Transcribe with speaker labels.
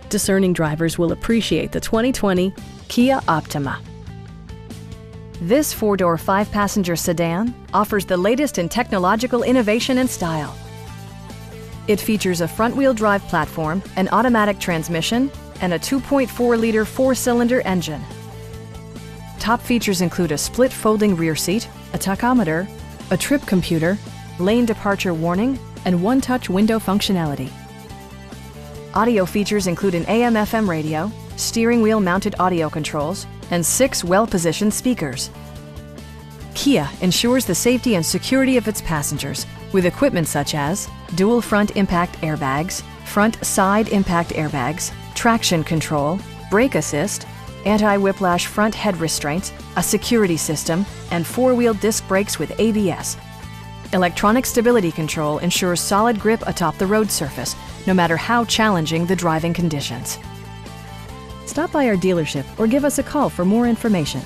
Speaker 1: Discerning drivers will appreciate the 2020 Kia Optima. This four-door, five-passenger sedan offers the latest in technological innovation and style. It features a front-wheel drive platform, an automatic transmission, and a 2.4-liter four-cylinder engine. Top features include a split folding rear seat, a tachometer, a trip computer, lane departure warning, and one-touch window functionality. Audio features include an AM/FM radio, steering wheel mounted audio controls, and 6 well-positioned speakers. Kia ensures the safety and security of its passengers with equipment such as dual front impact airbags, front side impact airbags, traction control, brake assist, anti-whiplash front head restraints, a security system, and 4-wheel disc brakes with ABS. Electronic stability control ensures solid grip atop the road surface, no matter how challenging the driving conditions. Stop by our dealership or give us a call for more information.